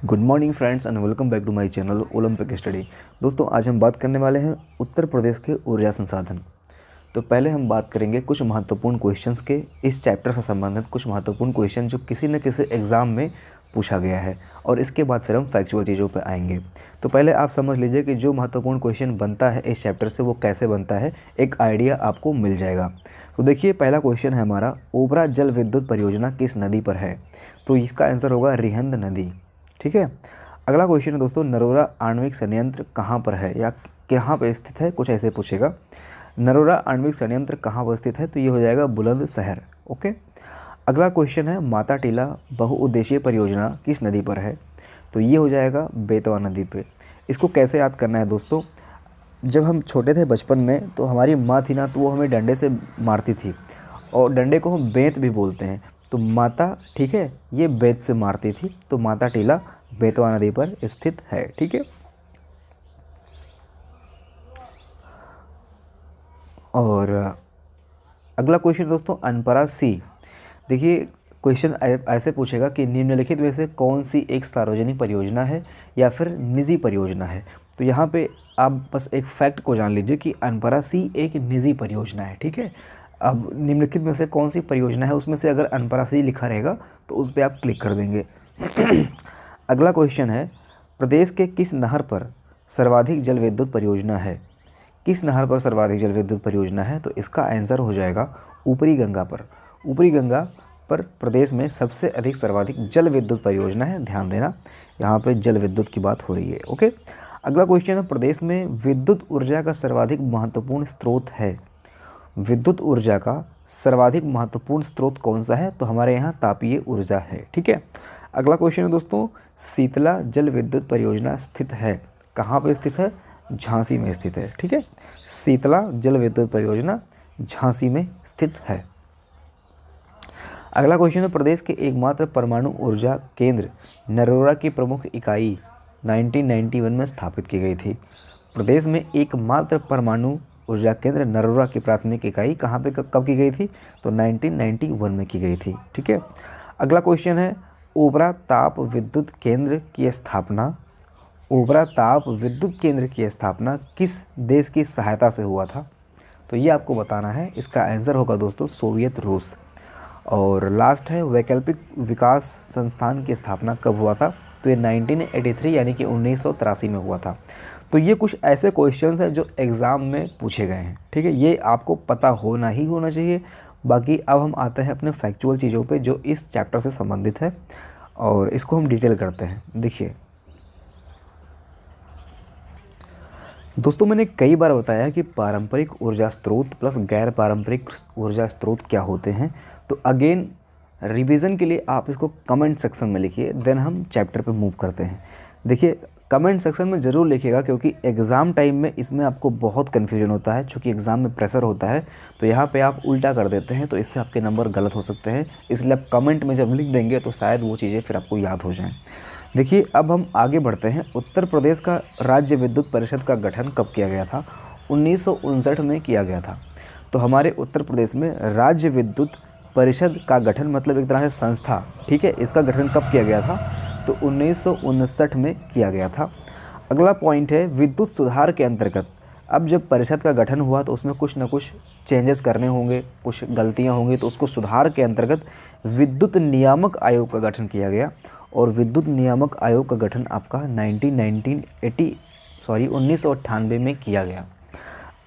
Good morning friends and welcome back to my channel Olympic study. दोस्तों आज हम बात करने वाले हैं उत्तर प्रदेश के ऊर्जा संसाधन। तो पहले हम बात करेंगे कुछ महत्वपूर्ण क्वेश्चंस के, इस चैप्टर से संबंधित कुछ महत्वपूर्ण क्वेश्चन जो किसी न किसी एग्ज़ाम में पूछा गया है, और इसके बाद फिर हम फैक्चुअल चीज़ों पर आएंगे। तो पहले आप समझ लीजिए कि जो महत्वपूर्ण क्वेश्चन बनता है इस चैप्टर से वो कैसे बनता है, एक आइडिया आपको मिल जाएगा। तो देखिए पहला क्वेश्चन है हमारा, ओबरा जल विद्युत परियोजना किस नदी पर है? तो इसका आंसर होगा रिहंद नदी। ठीक है। अगला क्वेश्चन है दोस्तों, नरोरा आणविक संयंत्र कहाँ पर है या कहाँ पर स्थित है, कुछ ऐसे पूछेगा। नरोरा आणविक संयंत्र कहाँ पर स्थित है? तो ये हो जाएगा बुलंदशहर। ओके। अगला क्वेश्चन है, माता टीला बहुउद्देशीय परियोजना किस नदी पर है? तो ये हो जाएगा बेतवा नदी पे। इसको कैसे याद करना है दोस्तों, जब हम छोटे थे बचपन में तो हमारी माँ थी ना, तो वो हमें डंडे से मारती थी, और डंडे को हम बेंत भी बोलते हैं। तो माता, ठीक है, ये बेंत से मारती थी, तो माता टीला बेतवा नदी पर स्थित है। ठीक है। और अगला क्वेश्चन दोस्तों, अनपरा सी। देखिए क्वेश्चन ऐसे पूछेगा कि निम्नलिखित में से कौन सी एक सार्वजनिक परियोजना है या फिर निजी परियोजना है। तो यहाँ पे आप बस एक फैक्ट को जान लीजिए कि अनपरा सी एक निजी परियोजना है। ठीक है। अब निम्नलिखित में से कौन सी परियोजना है, उसमें से अगर अनपरा सी लिखा रहेगा तो उस पर आप क्लिक कर देंगे। अगला क्वेश्चन है, प्रदेश के किस नहर पर सर्वाधिक जल विद्युत परियोजना है? किस नहर पर सर्वाधिक जल विद्युत परियोजना है? तो इसका आंसर हो जाएगा ऊपरी गंगा पर। ऊपरी गंगा पर प्रदेश में सबसे अधिक सर्वाधिक जल विद्युत परियोजना है। ध्यान देना, यहाँ पे जल विद्युत की बात हो रही है। ओके। अगला क्वेश्चन है, प्रदेश में विद्युत ऊर्जा का सर्वाधिक महत्वपूर्ण स्रोत है। विद्युत ऊर्जा का सर्वाधिक महत्वपूर्ण स्रोत कौन सा है? तो हमारे यहाँ तापीय ऊर्जा है। ठीक है। अगला क्वेश्चन है दोस्तों, शीतला जल विद्युत परियोजना स्थित है, कहाँ पर स्थित है? झांसी में स्थित है। ठीक है। शीतला जल विद्युत परियोजना झांसी में स्थित है। अगला क्वेश्चन है, प्रदेश के एकमात्र परमाणु ऊर्जा केंद्र नरोरा की प्रमुख इकाई 1991 में स्थापित की गई थी। प्रदेश में एकमात्र परमाणु ऊर्जा केंद्र नरोरा की प्राथमिक इकाई कहाँ पे कब की गई थी? तो 1991 में की गई थी। ठीक है। अगला क्वेश्चन है, ओबरा ताप विद्युत केंद्र की स्थापना, ओबरा ताप विद्युत केंद्र की स्थापना किस देश की सहायता से हुआ था? तो ये आपको बताना है। इसका आंसर होगा दोस्तों सोवियत रूस। और लास्ट है, वैकल्पिक विकास संस्थान की स्थापना कब हुआ था? तो ये 1983 यानी कि 1983 में हुआ था। तो ये कुछ ऐसे क्वेश्चंस हैं जो एग्ज़ाम में पूछे गए हैं। ठीक है, ये आपको पता होना ही होना चाहिए। बाकी अब हम आते हैं अपने फैक्चुअल चीज़ों पे जो इस चैप्टर से संबंधित है, और इसको हम डिटेल करते हैं। देखिए दोस्तों, मैंने कई बार बताया कि पारंपरिक ऊर्जा स्रोत प्लस गैर पारंपरिक ऊर्जा स्रोत क्या होते हैं। तो अगेन रिवीजन के लिए आप इसको कमेंट सेक्शन में लिखिए, देन हम चैप्टर पे मूव करते हैं। देखिए कमेंट सेक्शन में ज़रूर लिखिएगा, क्योंकि एग्ज़ाम टाइम में इसमें आपको बहुत कन्फ्यूजन होता है। चूँकि एग्ज़ाम में प्रेशर होता है तो यहाँ पे आप उल्टा कर देते हैं, तो इससे आपके नंबर गलत हो सकते हैं। इसलिए आप कमेंट में जब लिख देंगे तो शायद वो चीज़ें फिर आपको याद हो जाएँ। देखिए अब हम आगे बढ़ते हैं। उत्तर प्रदेश का राज्य विद्युत परिषद का गठन कब किया गया था? 1959 में किया गया था। तो हमारे उत्तर प्रदेश में राज्य विद्युत परिषद का गठन मतलब एक तरह से संस्था, ठीक है, इसका गठन कब किया गया था? तो 1959 में किया गया था। अगला पॉइंट है, विद्युत सुधार के अंतर्गत अब जब परिषद का गठन हुआ तो उसमें कुछ ना कुछ चेंजेस करने होंगे, कुछ गलतियां होंगी, तो उसको सुधार के अंतर्गत विद्युत नियामक आयोग का गठन किया गया। और विद्युत नियामक आयोग का गठन आपका 1998 में किया गया।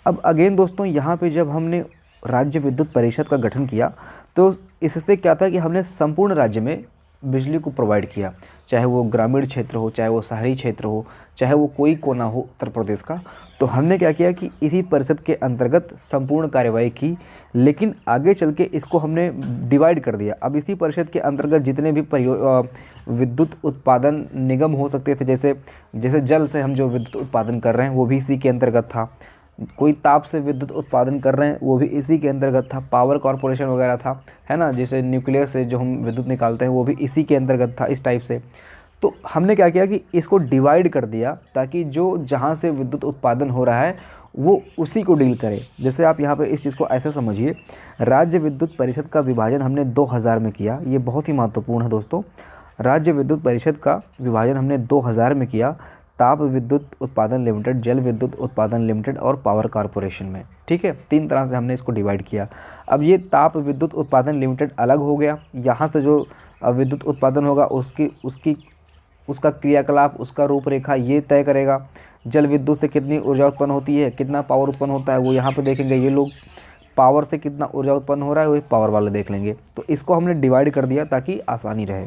अब अगेन दोस्तों, यहाँ पे जब हमने राज्य विद्युत परिषद का गठन किया तो इससे क्या था कि हमने संपूर्ण राज्य में बिजली को प्रोवाइड किया, चाहे वो ग्रामीण क्षेत्र हो, चाहे वो शहरी क्षेत्र हो, चाहे वो कोई कोना हो उत्तर प्रदेश का। तो हमने क्या किया कि इसी परिषद के अंतर्गत संपूर्ण कार्यवाही की, लेकिन आगे चल के इसको हमने डिवाइड कर दिया। अब इसी परिषद के अंतर्गत जितने भी विद्युत उत्पादन निगम हो सकते थे, जैसे जल से हम जो विद्युत उत्पादन कर रहे हैं वो भी इसी के अंतर्गत था, कोई ताप से विद्युत उत्पादन कर रहे हैं वो भी इसी के अंतर्गत था, पावर कॉरपोरेशन वगैरह था, है ना, जैसे न्यूक्लियर से जो हम विद्युत निकालते हैं वो भी इसी के अंतर्गत था, इस टाइप से। तो हमने क्या किया कि इसको डिवाइड कर दिया, ताकि जो जहाँ से विद्युत उत्पादन हो रहा है वो उसी को डील करे। जैसे आप यहाँ पे इस चीज़ को ऐसे समझिए, राज्य विद्युत परिषद का विभाजन हमने 2000 में किया। ये बहुत ही महत्वपूर्ण है दोस्तों। राज्य विद्युत परिषद का विभाजन हमने 2000 में किया, ताप विद्युत उत्पादन लिमिटेड, जल विद्युत उत्पादन लिमिटेड और पावर कॉरपोरेशन में। ठीक है, 3 तरह से हमने इसको डिवाइड किया। अब ये ताप विद्युत उत्पादन लिमिटेड अलग हो गया, यहाँ से जो विद्युत उत्पादन होगा उसका क्रियाकलाप, उसका रूपरेखा ये तय करेगा। जल विद्युत से कितनी ऊर्जा उत्पन्न होती है, कितना पावर उत्पन्न होता है, वो यहाँ पे देखेंगे ये लोग। पावर से कितना ऊर्जा उत्पन्न हो रहा है, वही पावर वाले देख लेंगे। तो इसको हमने डिवाइड कर दिया ताकि आसानी रहे।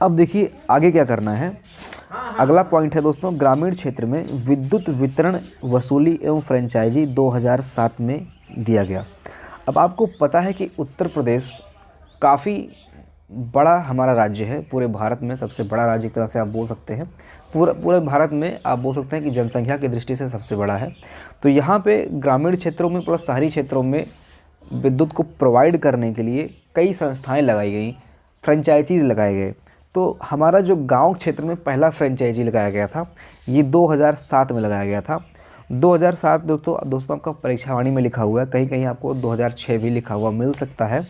अब देखिए आगे क्या करना है। अगला पॉइंट है दोस्तों, ग्रामीण क्षेत्र में विद्युत वितरण वसूली एवं फ्रेंचाइजी 2007 में दिया गया। अब आपको पता है कि उत्तर प्रदेश काफ़ी बड़ा हमारा राज्य है, पूरे भारत में सबसे बड़ा राज्य एक तरह से आप बोल सकते हैं। पूरे भारत में आप बोल सकते हैं कि जनसंख्या की दृष्टि से सबसे बड़ा है। तो यहाँ पे ग्रामीण क्षेत्रों में प्लस शहरी क्षेत्रों में विद्युत को प्रोवाइड करने के लिए कई संस्थाएं लगाई गई, फ्रेंचाइजीज़ लगाए गए। तो हमारा जो गांव क्षेत्र में पहला फ्रेंचाइजी लगाया गया था, ये 2007 में लगाया गया था। 2007 दोस्तों आपका परीक्षावाणी में लिखा हुआ है, कहीं कहीं आपको 2006 भी लिखा हुआ मिल सकता है।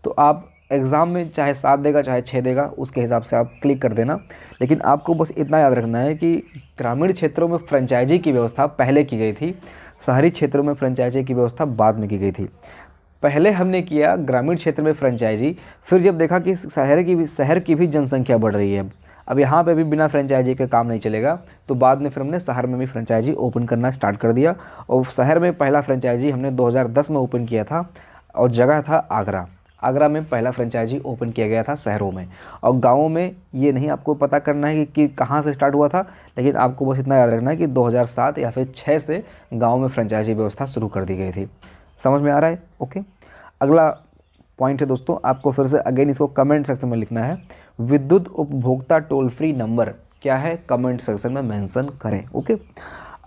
तो आप एग्ज़ाम में चाहे 7 देगा चाहे 6 देगा, उसके हिसाब से आप क्लिक कर देना। लेकिन आपको बस इतना याद रखना है कि ग्रामीण क्षेत्रों में फ्रेंचाइजी की व्यवस्था पहले की गई थी, शहरी क्षेत्रों में फ्रेंचाइजी की व्यवस्था बाद में की गई थी। पहले हमने किया ग्रामीण क्षेत्र में फ्रेंचाइजी, फिर जब देखा कि शहर की भी जनसंख्या बढ़ रही है, अब यहाँ पे भी बिना फ्रेंचाइजी के काम नहीं चलेगा, तो बाद में फिर हमने शहर में भी फ्रेंचाइजी ओपन करना स्टार्ट कर दिया। और शहर में पहला फ्रेंचाइजी हमने 2010 में ओपन किया था और जगह था आगरा। आगरा में पहला फ्रेंचाइजी ओपन किया गया था शहरों में। और गाँवों में ये नहीं आपको पता करना है कि कहाँ से स्टार्ट हुआ था, लेकिन आपको बस इतना याद रखना है कि 2007 या फिर 6 से गाँव में फ्रेंचाइजी व्यवस्था शुरू कर दी गई थी। समझ में आ रहा है? ओके। अगला पॉइंट है दोस्तों, आपको फिर से अगेन इसको कमेंट सेक्शन में लिखना है। विद्युत उपभोक्ता टोल फ्री नंबर क्या है, कमेंट सेक्शन में मेंशन करें। ओके।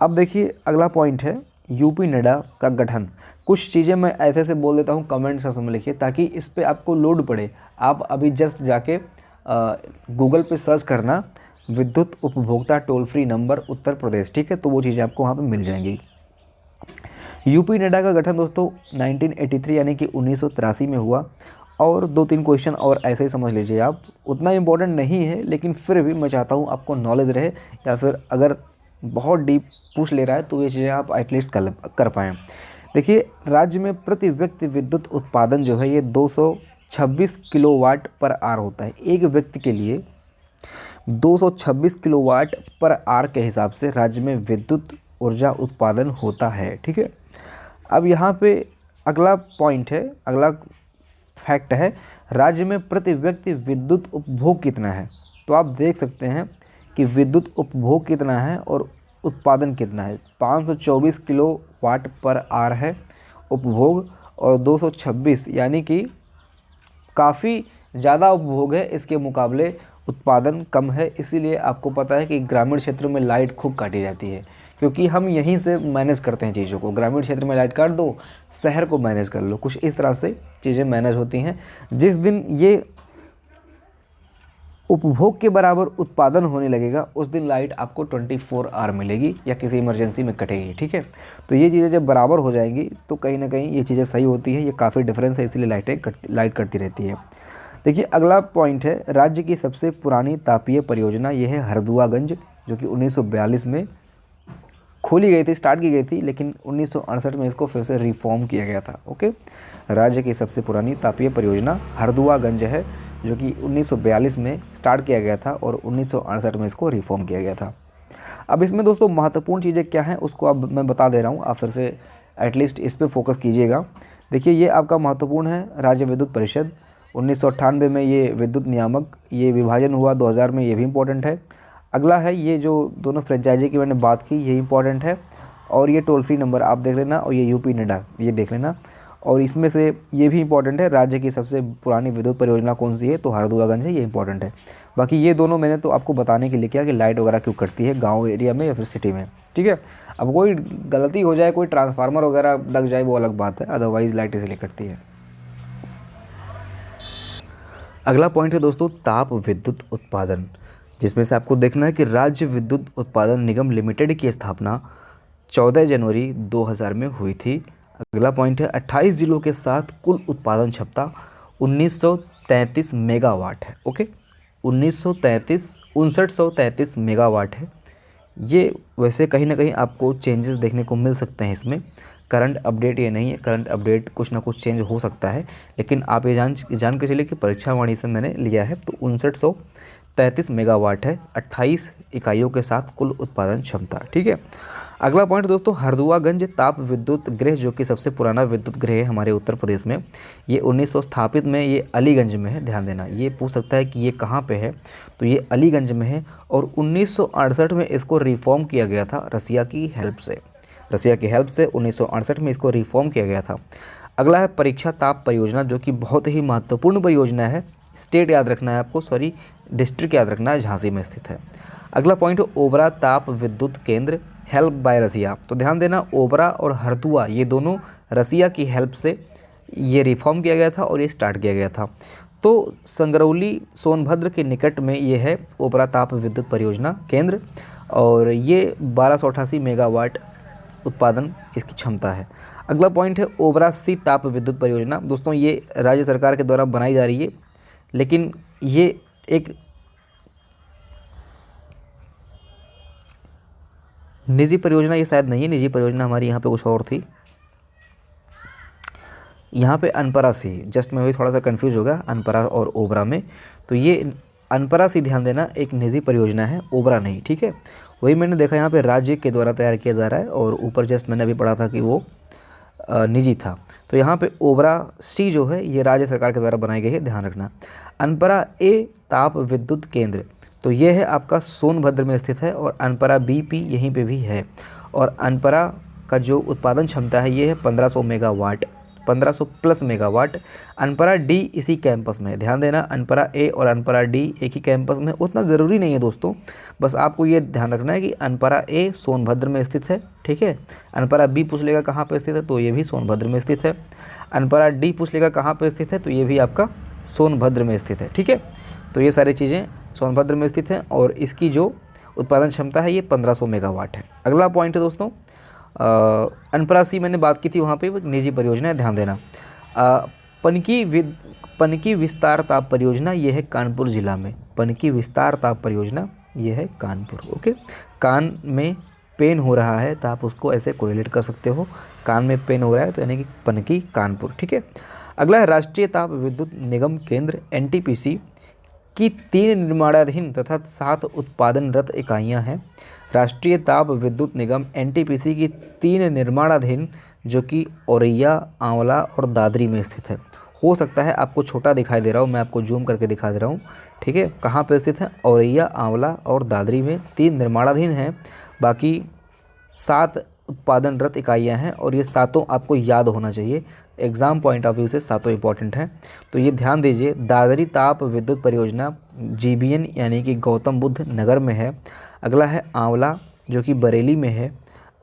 अब देखिए अगला पॉइंट है यूपी नेडा का गठन। कुछ चीज़ें मैं ऐसे बोल देता हूँ, कमेंट सेक्शन में लिखिए ताकि इस पर आपको लोड पड़े। आप अभी जस्ट जाके गूगल पे सर्च करना विद्युत उपभोक्ता toll free number Uttar Pradesh, ठीक है, तो वो चीज़ें आपको वहाँ पर मिल जाएंगी। यूपी नेडा का गठन दोस्तों 1983 यानी कि 1983 में हुआ। और 2-3 क्वेश्चन और ऐसे ही समझ लीजिए आप, उतना इम्पोर्टेंट नहीं है, लेकिन फिर भी मैं चाहता हूँ आपको नॉलेज रहे, या फिर अगर बहुत डीप पूछ ले रहा है तो ये चीज़ें आप एटलीस्ट कर पाएँ। देखिए राज्य में प्रति व्यक्ति विद्युत उत्पादन जो है ये 226 किलोवाट पर आवर होता है। एक व्यक्ति के लिए 226 किलोवाट पर आवर के हिसाब से राज्य में विद्युत ऊर्जा उत्पादन होता है। ठीक है। अब यहाँ पे अगला पॉइंट है, अगला फैक्ट है, राज्य में प्रति व्यक्ति विद्युत उपभोग कितना है। तो आप देख सकते हैं कि विद्युत उपभोग कितना है और उत्पादन कितना है। 524 किलोवाट पर आवर है उपभोग और 226 यानी कि काफ़ी ज़्यादा उपभोग है, इसके मुकाबले उत्पादन कम है। इसीलिए आपको पता है कि ग्रामीण क्षेत्रों में लाइट खूब काटी जाती है, क्योंकि हम यहीं से मैनेज करते हैं चीज़ों को। ग्रामीण क्षेत्र में लाइट काट दो, शहर को मैनेज कर लो, कुछ इस तरह से चीज़ें मैनेज होती हैं। जिस दिन ये उपभोग के बराबर उत्पादन होने लगेगा उस दिन लाइट आपको 24 आवर मिलेगी या किसी इमरजेंसी में कटेगी। ठीक है। तो ये चीज़ें जब बराबर हो जाएंगी तो कहीं ना कहीं ये चीज़ें सही होती है। ये काफ़ी डिफरेंस है, इसलिए लाइट कटती रहती है। देखिए अगला पॉइंट है, राज्य की सबसे पुरानी तापीय परियोजना ये है हरदुआगंज, जो कि 1942 में खोली गई थी, स्टार्ट की गई थी, लेकिन 1968 में इसको फिर से रिफॉर्म किया गया था। ओके। राज्य की सबसे पुरानी तापीय परियोजना हरदुआगंज है, जो कि 1942 में स्टार्ट किया गया था और 1968 में इसको रिफॉर्म किया गया था। अब इसमें दोस्तों महत्वपूर्ण चीज़ें क्या हैं उसको अब मैं बता दे रहा हूँ, आप फिर से एटलीस्ट इस पर फोकस कीजिएगा। देखिए ये आपका महत्वपूर्ण है, राज्य विद्युत परिषद 1998 में ये विद्युत नियामक, ये विभाजन हुआ 2000 में, ये भी इम्पोर्टेंट है। अगला है ये जो दोनों फ्रेंचाइजी की मैंने बात की, ये इंपॉर्टेंट है। और ये टोल फ्री नंबर आप देख लेना, और ये यूपी नेडा ये देख लेना। और इसमें से ये भी इंपॉर्टेंट है, राज्य की सबसे पुरानी विद्युत परियोजना कौन सी है, तो हरदुआगंज है, ये इंपॉर्टेंट है। बाकी ये दोनों मैंने तो आपको बताने के लिए किया कि लाइट वगैरह क्यों कटती है गाँव एरिया में या फिर सिटी में। ठीक है। अब कोई गलती हो जाए, कोई ट्रांसफार्मर वगैरह लग जाए, वो अलग बात है, अदरवाइज़ लाइट इसलिए कटती है। अगला पॉइंट है दोस्तों ताप विद्युत उत्पादन, जिसमें से आपको देखना है कि राज्य विद्युत उत्पादन निगम लिमिटेड की स्थापना 14 जनवरी 2000 में हुई थी। अगला पॉइंट है 28 जिलों के साथ कुल उत्पादन क्षमता 1933 मेगावाट है। ओके। 6933 मेगावाट है। ये वैसे कहीं ना कहीं आपको चेंजेस देखने को मिल सकते हैं इसमें, करंट अपडेट ये नहीं है, करंट अपडेट कुछ ना कुछ चेंज हो सकता है, लेकिन आप ये जान के चलिए कि परीक्षा वाणी से मैंने लिया है तो 6933 मेगावाट है, 28 इकाइयों के साथ कुल उत्पादन क्षमता। ठीक है। अगला पॉइंट दोस्तों, हरदुआगंज ताप विद्युत गृह जो कि सबसे पुराना विद्युत गृह है हमारे उत्तर प्रदेश में, ये 1900 स्थापित में, ये अलीगंज में है। ध्यान देना, ये पूछ सकता है कि ये कहाँ पे है, तो ये अलीगंज में है और 1968 में इसको रिफॉर्म किया गया था रसिया की हेल्प से। रसिया की हेल्प से 1968 में इसको रिफॉर्म किया गया था। अगला है परीक्षा ताप परियोजना जो कि बहुत ही महत्वपूर्ण परियोजना है। स्टेट याद रखना है आपको, सॉरी डिस्ट्रिक्ट याद रखना है, झांसी में स्थित है। अगला पॉइंट ओबरा ताप विद्युत केंद्र हेल्प बाय रसिया। तो ध्यान देना, ओबरा और हरदुआ ये दोनों रसिया की हेल्प से ये रिफॉर्म किया गया था और ये स्टार्ट किया गया था। तो संगरौली सोनभद्र के निकट में ये है ओबरा ताप विद्युत परियोजना केंद्र और ये 1288 मेगावाट उत्पादन इसकी क्षमता है। अगला पॉइंट है ओबरा सी ताप विद्युत परियोजना। दोस्तों ये राज्य सरकार के द्वारा बनाई जा रही है, लेकिन ये एक निजी परियोजना ये शायद नहीं है, निजी परियोजना हमारी यहाँ पे कुछ और थी। यहाँ पे अनपरा सी, जस्ट मैं वही थोड़ा सा कंफ्यूज होगा अनपरा और ओबरा में। तो ये अनपरा सी ध्यान देना एक निजी परियोजना है, ओबरा नहीं। ठीक है, वही मैंने देखा यहाँ पे राज्य के द्वारा तैयार किया जा रहा है और ऊपर जस्ट मैंने अभी पढ़ा था कि वो निजी था। तो यहाँ पे ओबरा सी जो है ये राज्य सरकार के द्वारा बनाई गई है, ध्यान रखना। अनपरा ए ताप विद्युत केंद्र, तो ये है आपका सोनभद्र में स्थित है और अनपरा बीपी यहीं पे भी है। और अनपरा का जो उत्पादन क्षमता है ये है 1500 megawatt, 1500 plus megawatt. Anpara D इसी कैंपस में है। ध्यान देना, अनपरा ए और अनपरा डी एक ही कैंपस में, उतना ज़रूरी नहीं है दोस्तों, बस आपको ये ध्यान रखना है कि अनपरा ए सोनभद्र में स्थित है। ठीक है, अनपरा बी पूछ लेगा कहाँ पर स्थित है, तो ये भी सोनभद्र में स्थित है। अनपरा डी पूछ लेगा कहाँ पर स्थित है, तो ये भी आपका सोनभद्र में स्थित है। ठीक है, तो ये सारी चीज़ें सोनभद्र में स्थित है और इसकी जो उत्पादन क्षमता है ये 1500 मेगावाट है। अगला पॉइंट है दोस्तों, अनपरा सी मैंने बात की थी, वहाँ पे निजी परियोजना है, ध्यान देना। पनकी विस्तार ताप परियोजना ये है कानपुर जिला में। पनकी विस्तार ताप परियोजना ये है कानपुर। ओके, कान में पेन हो रहा है तो आप उसको ऐसे कोरिलेट कर सकते हो, कान में पेन हो रहा है तो यानी कि पनकी कानपुर। ठीक है। अगला है राष्ट्रीय ताप विद्युत निगम केंद्र एनटीपीसी की 3 निर्माणाधीन तथा 7 उत्पादनरत इकाइयां हैं। राष्ट्रीय ताप विद्युत निगम एनटीपीसी की 3 निर्माणाधीन जो कि औरैया, आंवला और दादरी में स्थित है। हो सकता है आपको छोटा दिखाई दे रहा हो, मैं आपको जूम करके दिखा दे रहा हूँ। ठीक है, कहाँ पे स्थित है? औरैया, आंवला और दादरी में 3 निर्माणाधीन हैं, बाकी 7 उत्पादनरत इकाइयाँ हैं और ये 7 आपको याद होना चाहिए। एग्ज़ाम पॉइंट ऑफ व्यू से 7 इंपॉर्टेंट हैं, तो ये ध्यान दीजिए। दादरी ताप विद्युत परियोजना जीबीएन यानी कि गौतम बुद्ध नगर में है। अगला है आंवला जो कि बरेली में है,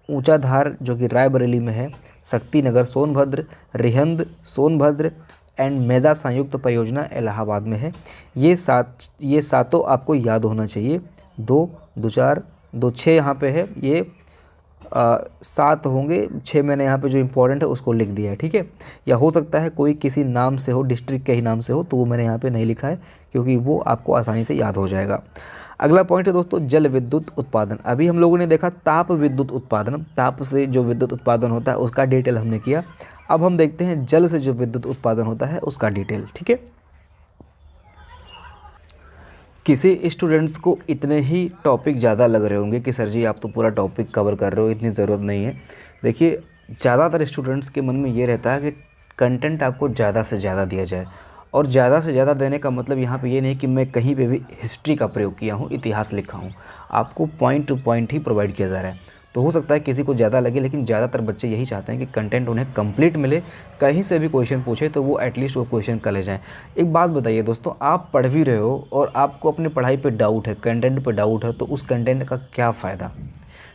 ऊंचाधार जो कि रायबरेली में है, शक्ति नगर सोनभद्र, रिहंद सोनभद्र एंड मेजा संयुक्त परियोजना इलाहाबाद में है। ये 7 आपको याद होना चाहिए। 2, 2, 4, 2, 6 यहाँ पे है, ये 7 होंगे, 6 मैंने यहाँ पे जो इम्पोर्टेंट है उसको लिख दिया है। ठीक है, या हो सकता है कोई किसी नाम से हो, डिस्ट्रिक्ट के ही नाम से हो, तो वो मैंने यहाँ पे नहीं लिखा है क्योंकि वो आपको आसानी से याद हो जाएगा। अगला पॉइंट है दोस्तों जल विद्युत उत्पादन। अभी हम लोगों ने देखा ताप विद्युत उत्पादन, ताप से जो विद्युत उत्पादन होता है उसका डिटेल हमने किया। अब हम देखते हैं जल से जो विद्युत उत्पादन होता है उसका डिटेल। ठीक है, किसी स्टूडेंट्स को इतने ही टॉपिक ज़्यादा लग रहे होंगे कि सर जी आप तो पूरा टॉपिक कवर कर रहे हो, इतनी ज़रूरत नहीं है। देखिए, ज़्यादातर स्टूडेंट्स के मन में ये रहता है कि कंटेंट आपको ज़्यादा से ज़्यादा दिया जाए, और ज़्यादा से ज़्यादा देने का मतलब यहाँ पे ये नहीं कि मैं कहीं पे भी हिस्ट्री का प्रयोग किया हूँ, इतिहास लिखा हूँ। आपको पॉइंट टू पॉइंट ही प्रोवाइड किया जा रहा है। तो हो सकता है किसी को ज़्यादा लगे, लेकिन ज़्यादातर बच्चे यही चाहते हैं कि कंटेंट उन्हें कंप्लीट मिले, कहीं से भी क्वेश्चन पूछे तो वो एटलीस्ट वो क्वेश्चन कर ले जाएँ। एक बात बताइए दोस्तों, आप पढ़ भी रहे हो और आपको अपनी पढ़ाई पे डाउट है, कंटेंट पे डाउट है, तो उस कंटेंट का क्या फ़ायदा?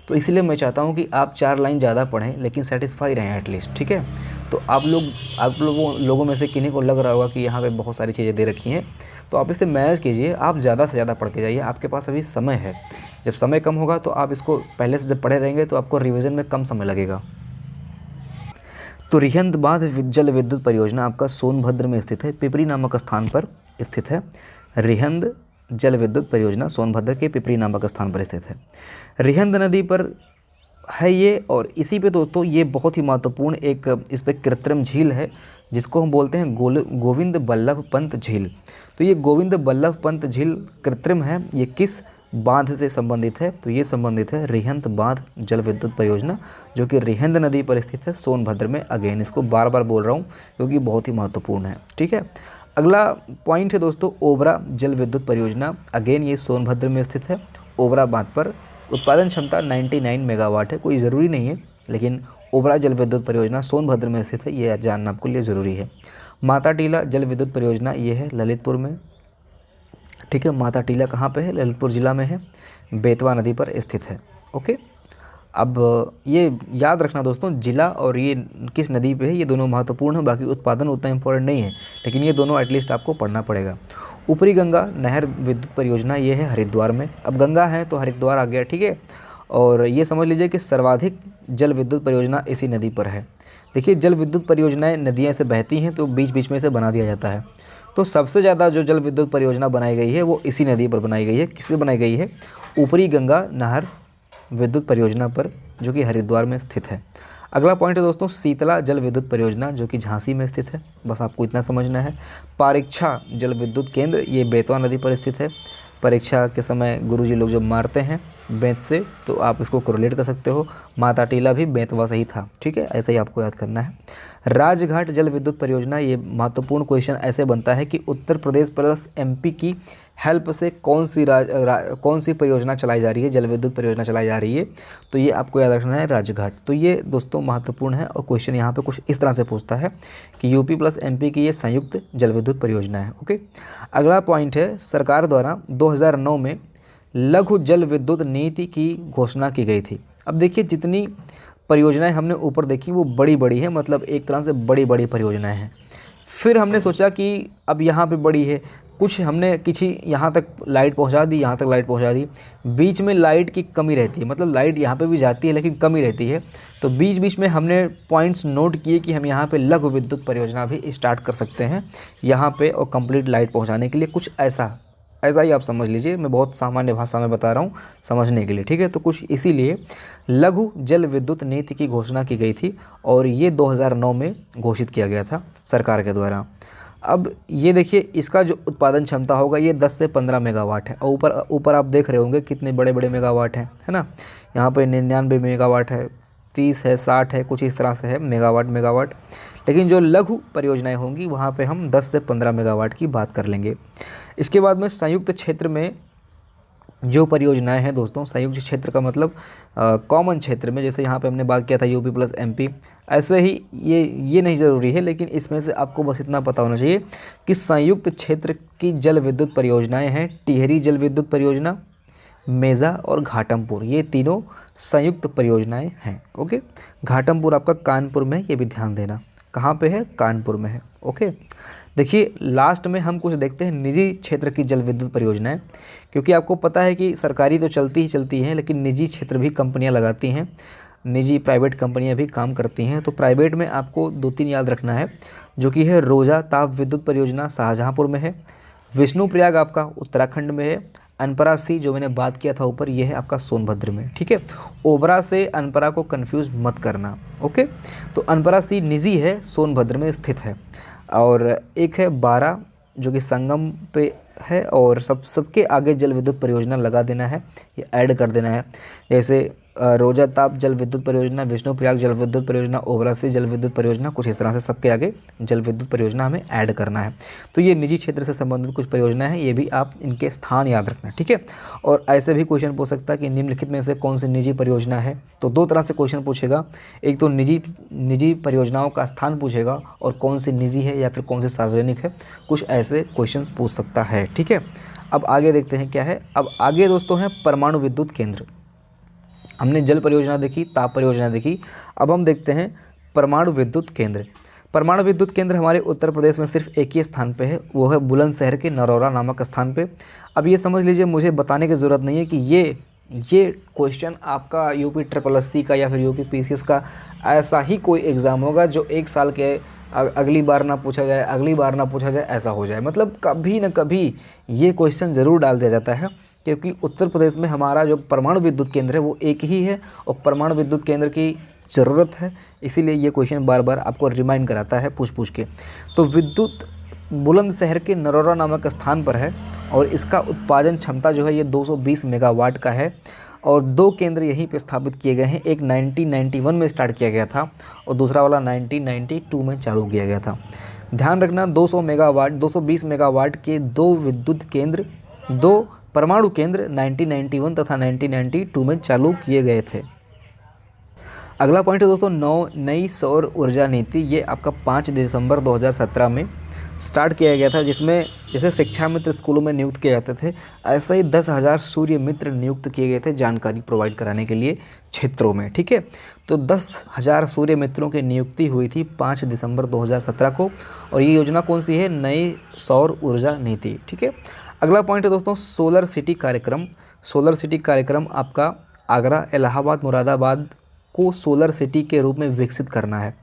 तो इसलिए मैं चाहता हूँ कि आप 4 लाइन ज़्यादा पढ़ें लेकिन सेटिस्फाई रहें एटलीस्ट। ठीक है, तो आप लोगों में से किन्हीं को लग रहा होगा कि यहाँ पे बहुत सारी चीज़ें दे रखी हैं, तो आप इसे मैनेज कीजिए, आप ज़्यादा से ज़्यादा पढ़ के जाइए। आपके पास अभी समय है, जब समय कम होगा तो आप इसको पहले से जब पढ़े रहेंगे तो आपको रिवीजन में कम समय लगेगा। तो रिहंद बांध जल विद्युत परियोजना आपका सोनभद्र में स्थित है, पिपरी नामक स्थान पर स्थित है। रिहंद जल विद्युत परियोजना सोनभद्र के पिपरी नामक स्थान पर स्थित है। रिहंद नदी पर है ये, और इसी पे दोस्तों ये बहुत ही महत्वपूर्ण एक इस पे कृत्रिम झील है जिसको हम बोलते हैं गोविंद बल्लभ पंत झील। तो ये गोविंद बल्लभ पंत झील कृत्रिम है। ये किस बांध से संबंधित है? तो ये संबंधित है रिहंद बांध जल विद्युत परियोजना, जो कि रिहंद नदी पर स्थित है सोनभद्र में। अगेन इसको बार बार बोल रहा हूँ क्योंकि बहुत ही महत्वपूर्ण है। ठीक है, अगला पॉइंट है दोस्तों ओबरा जल विद्युत परियोजना। अगेन ये सोनभद्र में स्थित है। ओबरा बांध पर उत्पादन क्षमता 99 मेगावाट है। कोई ज़रूरी नहीं है, लेकिन ओबरा जल विद्युत परियोजना सोनभद्र में स्थित है, ये जानना आपके लिए ज़रूरी है। माता टीला जल विद्युत परियोजना ये है ललितपुर में। ठीक है, माता टीला कहाँ पे है? ललितपुर ज़िला में है, बेतवा नदी पर स्थित है। ओके, अब ये याद रखना दोस्तों, जिला और ये किस नदी पे है ये दोनों महत्वपूर्ण है। बाकी उत्पादन उतना इम्पोर्टेंट नहीं है, लेकिन ये दोनों एटलीस्ट आपको पढ़ना पड़ेगा। ऊपरी गंगा नहर विद्युत परियोजना ये है हरिद्वार में। अब गंगा है तो हरिद्वार आ गया। ठीक है, और ये समझ लीजिए कि सर्वाधिक जल विद्युत परियोजना इसी नदी पर है। देखिए, जल विद्युत परियोजनाएँ नदियाँ से बहती हैं तो बीच बीच में से बना दिया जाता है। तो सबसे ज़्यादा जो जल विद्युत परियोजना बनाई गई है वो इसी नदी पर बनाई गई है। किस पे बनाई गई है? ऊपरी गंगा नहर विद्युत परियोजना पर, जो कि हरिद्वार में स्थित है। अगला पॉइंट है दोस्तों शीतला जल विद्युत परियोजना, जो कि झांसी में स्थित है। बस आपको इतना समझना है। पारीक्षा जल विद्युत केंद्र ये बेतवा नदी पर स्थित है। परीक्षा के समय गुरुजी लोग जब मारते हैं बेंत से तो आप इसको कोरिलेट कर सकते हो। माता टीला भी बेतवा से ही था। ठीक है, ऐसे ही आपको याद करना है। राजघाट जल विद्युत परियोजना, ये महत्वपूर्ण क्वेश्चन ऐसे बनता है कि उत्तर प्रदेश प्लस एमपी की हेल्प से कौन सी परियोजना चलाई जा रही है, जल विद्युत परियोजना चलाई जा रही है। तो ये आपको याद रखना है राजघाट। तो ये दोस्तों महत्वपूर्ण है, और क्वेश्चन यहाँ पे कुछ इस तरह से पूछता है कि यूपी प्लस एमपी की ये संयुक्त जल विद्युत परियोजना है। ओके, अगला पॉइंट है सरकार द्वारा 2009 में लघु जल विद्युत नीति की घोषणा की गई थी। अब देखिए, जितनी परियोजनाएं हमने ऊपर देखी वो बड़ी बड़ी है, मतलब एक तरह से बड़ी बड़ी परियोजनाएं हैं। फिर हमने सोचा कि अब यहाँ पे बड़ी है, कुछ हमने किसी यहाँ तक लाइट पहुँचा दी, यहाँ तक लाइट पहुँचा दी, बीच में लाइट की कमी रहती है, मतलब लाइट यहाँ पे भी जाती है लेकिन कमी रहती है। तो बीच बीच में हमने पॉइंट्स नोट किए कि हम यहाँ पे लघु विद्युत परियोजना भी स्टार्ट कर सकते हैं यहाँ पे, और कंप्लीट लाइट पहुँचाने के लिए। कुछ ऐसा ही आप समझ लीजिए, मैं बहुत सामान्य भाषा में बता रहा हूँ समझने के लिए। ठीक है, तो कुछ इसीलिए लघु जल विद्युत नीति की घोषणा की गई थी, और ये 2009 में घोषित किया गया था सरकार के द्वारा। अब ये देखिए, इसका जो उत्पादन क्षमता होगा ये 10 से 15 मेगावाट है, और ऊपर आप देख रहे होंगे कितने बड़े बड़े मेगावाट हैं, है ना। यहाँ पे 99 मेगावाट है, 30 है, 60 है, कुछ इस तरह से है मेगावाट। लेकिन जो लघु परियोजनाएं होंगी वहाँ पे हम 10 से 15 मेगावाट की बात कर लेंगे। इसके बाद में संयुक्त क्षेत्र में जो परियोजनाएं हैं दोस्तों, संयुक्त क्षेत्र का मतलब कॉमन क्षेत्र में, जैसे यहाँ पे हमने बात किया था यूपी प्लस एमपी, ऐसे ही ये नहीं ज़रूरी है, लेकिन इसमें से आपको बस इतना पता होना चाहिए कि संयुक्त क्षेत्र की जल विद्युत परियोजनाएं हैं टिहरी जल विद्युत परियोजना, मेजा और घाटमपुर, ये तीनों संयुक्त परियोजनाएं हैं। ओके, घाटमपुर आपका कानपुर में, ये भी ध्यान देना, कहाँ पे है? कानपुर में है। ओके, देखिए लास्ट में हम कुछ देखते हैं निजी क्षेत्र की जल विद्युत परियोजनाएं, क्योंकि आपको पता है कि सरकारी तो चलती ही चलती हैं, लेकिन निजी क्षेत्र भी कंपनियां लगाती हैं, निजी प्राइवेट कंपनियां भी काम करती हैं। तो प्राइवेट में आपको 2-3 याद रखना है, जो कि है रोजा ताप विद्युत परियोजना शाहजहाँपुर में है, विष्णुप्रयाग आपका उत्तराखंड में है, अनपरा सी जो मैंने बात किया था ऊपर, ये है आपका सोनभद्र में। ठीक है, ओबरा से अनपरा को कंफ्यूज मत करना। ओके, तो अनपरा सी निजी है, सोनभद्र में स्थित है। और एक है बारा जो कि संगम पे है, और सबके आगे जल विद्युत परियोजना लगा देना है, ये ऐड कर देना है। जैसे रोजा ताप जल विद्युत परियोजना, विष्णुप्रयाग जल विद्युत परियोजना, ओबरा सी जल विद्युत परियोजना, कुछ इस तरह से सबके आगे जल विद्युत परियोजना हमें ऐड करना है। तो ये निजी क्षेत्र से संबंधित कुछ परियोजना है, ये भी आप इनके स्थान याद रखना। ठीक है, और ऐसे भी क्वेश्चन पूछ सकता है कि निम्नलिखित में से कौन सी निजी परियोजना है। तो 2 तरह से क्वेश्चन पूछेगा, एक तो निजी परियोजनाओं का स्थान पूछेगा, और कौन सी निजी है या फिर कौन सी सार्वजनिक है, कुछ ऐसे क्वेश्चन पूछ सकता है। ठीक है, अब आगे देखते हैं क्या है। अब आगे दोस्तों है परमाणु विद्युत केंद्र। हमने जल परियोजना देखी, ताप परियोजना देखी, अब हम देखते हैं परमाणु विद्युत केंद्र। परमाणु विद्युत केंद्र हमारे उत्तर प्रदेश में सिर्फ एक ही स्थान पे है, वो है बुलंदशहर के नरौरा नामक स्थान पे। अब ये समझ लीजिए, मुझे बताने की ज़रूरत नहीं है कि ये क्वेश्चन आपका UP SSS का या फिर UP PCS का ऐसा ही कोई एग्ज़ाम होगा जो 1 साल के अगली बार ना पूछा जाए, अगली बार ना पूछा जाए, ऐसा हो जाए। मतलब कभी न कभी ये क्वेश्चन ज़रूर डाल दिया जाता है, क्योंकि उत्तर प्रदेश में हमारा जो परमाणु विद्युत केंद्र है वो एक ही है और परमाणु विद्युत केंद्र की ज़रूरत है, इसीलिए ये क्वेश्चन बार बार आपको रिमाइंड कराता है पूछ के। तो विद्युत बुलंदशहर के नरोरा नामक स्थान पर है और इसका उत्पादन क्षमता जो है ये 220 मेगावाट का है और 2 केंद्र यहीं पे स्थापित किए गए हैं। एक 1991 में स्टार्ट किया गया था और दूसरा वाला 1992 में चालू किया गया था। ध्यान रखना 200 मेगावाट 220 मेगावाट के 2 विद्युत केंद्र, 2 परमाणु केंद्र 1991 तथा 1992 में चालू किए गए थे। अगला पॉइंट है दोस्तों नई सौर ऊर्जा नीति। ये आपका 5 दिसंबर 2017 में स्टार्ट किया गया था, जिसमें जैसे शिक्षा मित्र स्कूलों में नियुक्त किए जाते थे, ऐसा ही 10,000 सूर्य मित्र नियुक्त किए गए थे जानकारी प्रोवाइड कराने के लिए क्षेत्रों में। ठीक है, तो 10,000 सूर्य मित्रों की नियुक्ति हुई थी 5 दिसंबर 2017 को और ये योजना कौन सी है? नई सौर ऊर्जा नीति। ठीक है, अगला पॉइंट है दोस्तों सोलर सिटी कार्यक्रम। सोलर सिटी कार्यक्रम आपका आगरा, इलाहाबाद, मुरादाबाद को सोलर सिटी के रूप में विकसित करना है।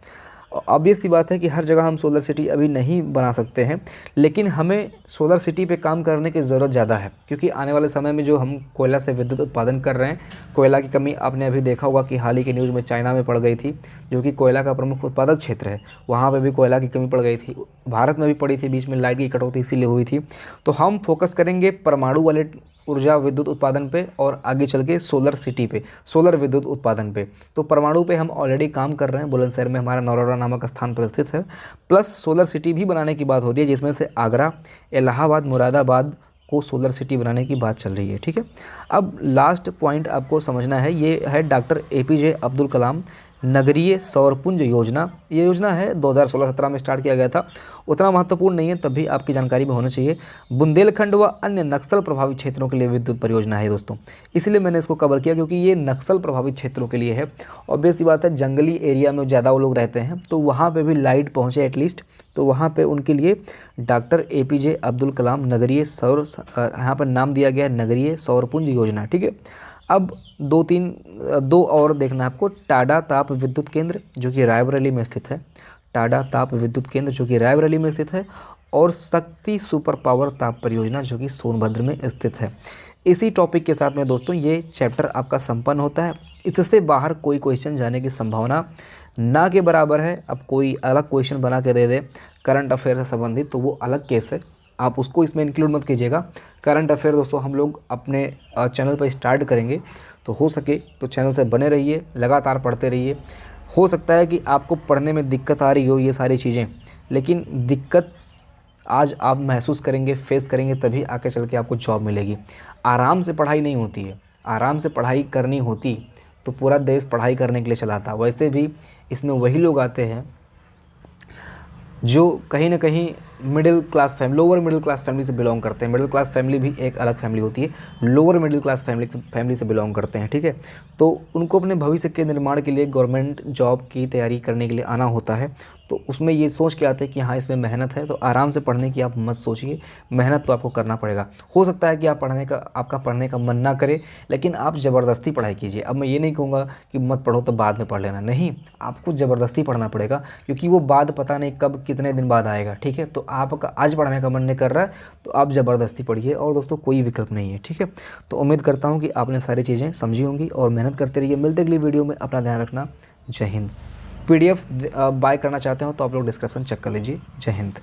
ऑब्वियस सी बात है कि हर जगह हम सोलर सिटी अभी नहीं बना सकते हैं, लेकिन हमें सोलर सिटी पे काम करने की ज़रूरत ज़्यादा है, क्योंकि आने वाले समय में जो हम कोयला से विद्युत उत्पादन कर रहे हैं, कोयला की कमी आपने अभी देखा होगा कि हाल ही की न्यूज़ में चाइना में पड़ गई थी, जो कि कोयला का प्रमुख उत्पादक क्षेत्र है, वहाँ पर भी कोयला की कमी पड़ गई थी। भारत में भी पड़ी थी, बीच में लाइट की कटौती इसीलिए हुई थी। तो हम फोकस करेंगे परमाणु वाले ऊर्जा विद्युत उत्पादन पे और आगे चल के सोलर सिटी पे, सोलर विद्युत उत्पादन पे। तो परमाणु पे हम ऑलरेडी काम कर रहे हैं, बुलंदशहर में हमारा नरोरा नामक स्थान पर स्थित है, प्लस सोलर सिटी भी बनाने की बात हो रही है, जिसमें से आगरा, इलाहाबाद, मुरादाबाद को सोलर सिटी बनाने की बात चल रही है। ठीक है, अब लास्ट पॉइंट आपको समझना है, ये है डॉक्टर APJ अब्दुल कलाम नगरीय सौरपुंज योजना। ये योजना है 2016-17 में स्टार्ट किया गया था, उतना महत्वपूर्ण नहीं है, तब भी आपकी जानकारी में होना चाहिए। बुंदेलखंड व अन्य नक्सल प्रभावित क्षेत्रों के लिए विद्युत परियोजना है दोस्तों, इसलिए मैंने इसको कवर किया क्योंकि ये नक्सल प्रभावित क्षेत्रों के लिए है। ऑब्वियस सी बात है, जंगली एरिया में ज़्यादा वो लोग रहते हैं, तो वहाँ पर भी लाइट पहुँचे एटलीस्ट, तो वहाँ पर उनके लिए डॉक्टर APJ अब्दुल कलाम नगरीय सौर, यहाँ पर नाम दिया गया नगरीय सौरपुंज योजना। ठीक है, अब दो और देखना है आपको। टाडा ताप विद्युत केंद्र जो कि रायबरेली में स्थित है, टाडा ताप विद्युत केंद्र जो कि रायबरेली में स्थित है, और शक्ति सुपर पावर ताप परियोजना जो कि सोनभद्र में स्थित है। इसी टॉपिक के साथ में दोस्तों ये चैप्टर आपका संपन्न होता है। इससे बाहर कोई क्वेश्चन जाने की संभावना ना के बराबर है। अब कोई अलग क्वेश्चन बना के दे दे करंट अफेयर से संबंधित, तो वो अलग केस है, आप उसको इसमें इंक्लूड मत कीजिएगा। करंट अफेयर दोस्तों हम लोग अपने चैनल पर स्टार्ट करेंगे, तो हो सके तो चैनल से बने रहिए, लगातार पढ़ते रहिए। हो सकता है कि आपको पढ़ने में दिक्कत आ रही हो ये सारी चीज़ें, लेकिन दिक्कत आज आप महसूस करेंगे, फेस करेंगे, तभी आगे चल के आपको जॉब मिलेगी। आराम से पढ़ाई नहीं होती है, आराम से पढ़ाई करनी होती तो पूरा देश पढ़ाई करने के लिए चलाता। वैसे भी इसमें वही लोग आते हैं जो कहीं ना कहीं middle class family, lower middle class family से बिलोंग करते हैं। मिडिल क्लास फैमिली भी एक अलग फैमिली होती है, लोअर मिडिल क्लास फैमिली से बिलोंग करते हैं। ठीक है, तो उनको अपने भविष्य के निर्माण के लिए गवर्नमेंट जॉब की तैयारी करने के लिए आना होता है, तो उसमें ये सोच के आते हैं कि हाँ इसमें मेहनत है, तो आराम से पढ़ने की आप मत सोचिए, मेहनत तो आपको करना पड़ेगा। हो सकता है कि आपका पढ़ने का मन ना करे, लेकिन आप ज़बरदस्ती पढ़ाई कीजिए। अब मैं ये नहीं कहूँगा कि मत पढ़ो तो बाद में पढ़ लेना, नहीं, आपको ज़बरदस्ती पढ़ना पड़ेगा, क्योंकि वो बाद पता नहीं कब कितने दिन बाद आएगा। ठीक है, तो आपका आज पढ़ने का मन नहीं कर रहा है तो आप ज़बरदस्ती पढ़िए, और दोस्तों कोई विकल्प नहीं है। ठीक है, तो उम्मीद करता हूँ कि आपने सारी चीज़ें समझी होंगी और मेहनत करते रहिए। मिलते अगली वीडियो में, अपना ध्यान रखना। जय हिंद। PDF बाय करना चाहते हो तो आप लोग डिस्क्रिप्शन चेक कर लीजिए। जय हिंद।